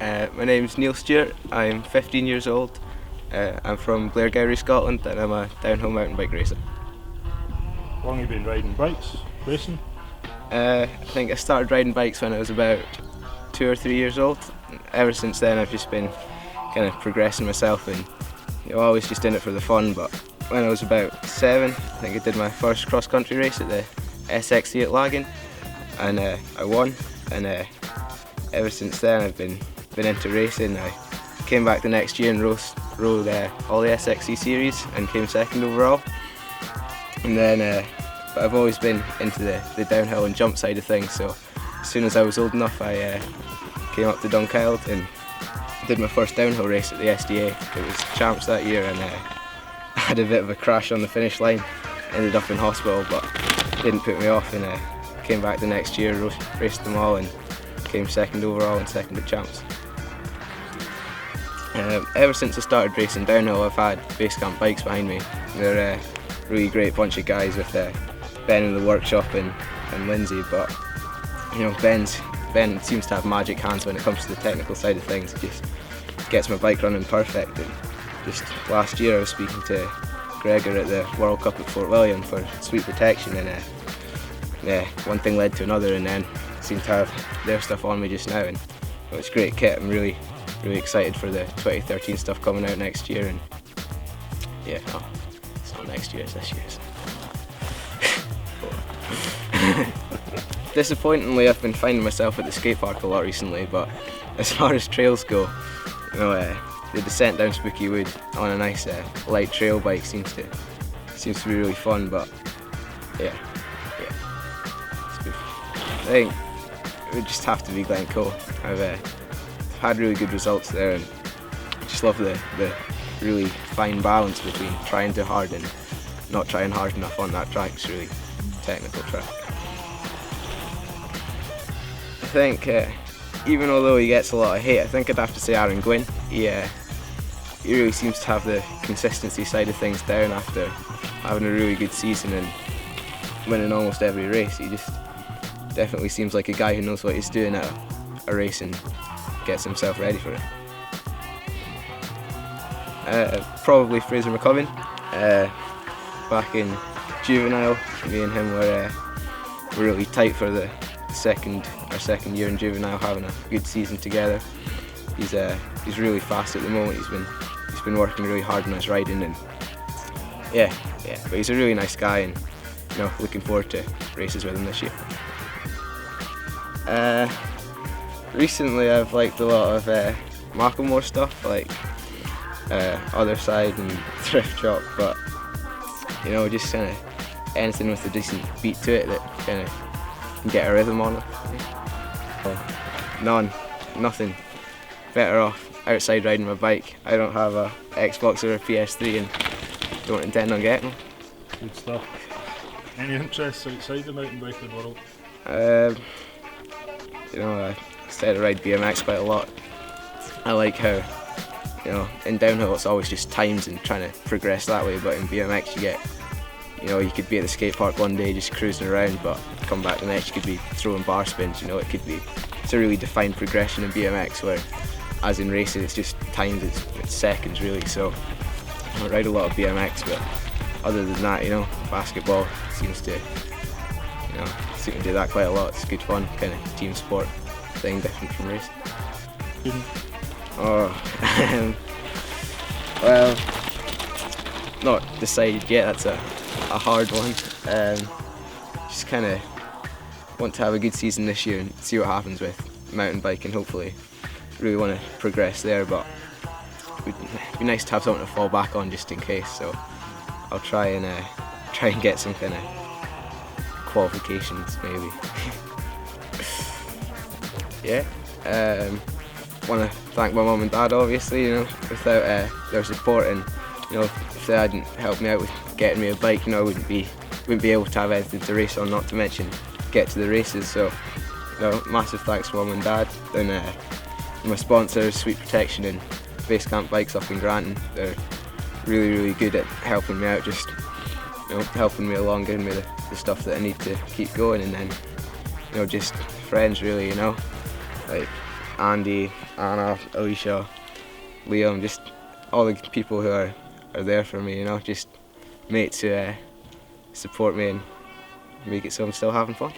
My name's Neil Stewart. I'm 15 years old. I'm from Blairgowrie, Scotland, and I'm a downhill mountain bike racer. How long have you been riding bikes, racing? I think I started riding bikes when I was about 2 or 3 years old. Ever since then I've just been kind of progressing myself and always just in it for the fun. But when I was about 7, I think I did my first cross-country race at the SXC at Lagan, and I won. And ever since then I've been into racing. I came back the next year and rode all the SXC series and came second overall. And then but I've always been into the downhill and jump side of things, so as soon as I was old enough I came up to Dunkeld and did my first downhill race at the SDA. It was champs that year, and I had a bit of a crash on the finish line, ended up in hospital, but didn't put me off, and came back the next year, raced them all and came second overall and second at champs. Ever since I started racing downhill I've had Basecamp bikes behind me. They're a really great bunch of guys with Ben in the workshop and Lindsay, but Ben seems to have magic hands when it comes to the technical side of things. He just gets my bike running perfect. And just last year I was speaking to Gregor at the World Cup at Fort William for sweep protection, and one thing led to another, and then seem to have their stuff on me just now, and it's great kit. I'm really excited for the 2013 stuff coming out next year, and it's not next year, it's this year's. Disappointingly, I've been finding myself at the skate park a lot recently, but as far as trails go, the descent down Spooky Wood on a nice light trail bike seems to be really fun. But yeah, I think it would just have to be Glencoe. I've had really good results there, and just love the really fine balance between trying too hard and not trying hard enough on that track. It's really technical track. I think even although he gets a lot of hate, I think I'd have to say Aaron Gwynn. He really seems to have the consistency side of things down after having a really good season and winning almost every race. He just definitely seems like a guy who knows what he's doing at a race and gets himself ready for it. Probably Fraser McCubbin. Back in juvenile, me and him were really tight for our second year in juvenile, having a good season together. He's really fast at the moment. He's been working really hard on his riding, and but he's a really nice guy, and looking forward to races with him this year. Recently I've liked a lot of Macklemore stuff, like Other Side and Thrift Shop, but just kind of anything with a decent beat to it that kind of can get a rhythm on it. Nothing better off outside riding my bike. I don't have a Xbox or a PS3 and don't intend on getting them. Good stuff. Any interests outside the mountain biking world? I started to ride BMX quite a lot. I like how, in downhill it's always just times and trying to progress that way, but in BMX you get, you could be at the skate park one day just cruising around, but come back the next you could be throwing bar spins. It's a really defined progression in BMX, where as in racing it's just times, it's seconds really. So I ride a lot of BMX, but other than that, basketball seems to do that quite a lot. It's good fun, kind of team sport thing, different from racing. Well, not decided yet. That's a hard one. Just kind of want to have a good season this year and see what happens with mountain biking. Hopefully, really want to progress there, but it'd be nice to have something to fall back on just in case. So I'll try and get some kind of qualifications maybe. Want to thank my mum and dad, obviously. Without their support, and if they hadn't helped me out with getting me a bike, I wouldn't be able to have anything to race on, not to mention get to the races. So massive thanks to mum and dad. And my sponsors, Sweep Protection and Basecamp Bikes up in Granton. They're really good at helping me out, just helping me along, giving me the stuff that I need to keep going. And then just friends really, like Andy, Anna, Alicia, Liam, just all the people who are there for me, you know, just mates who support me and make it so I'm still having fun.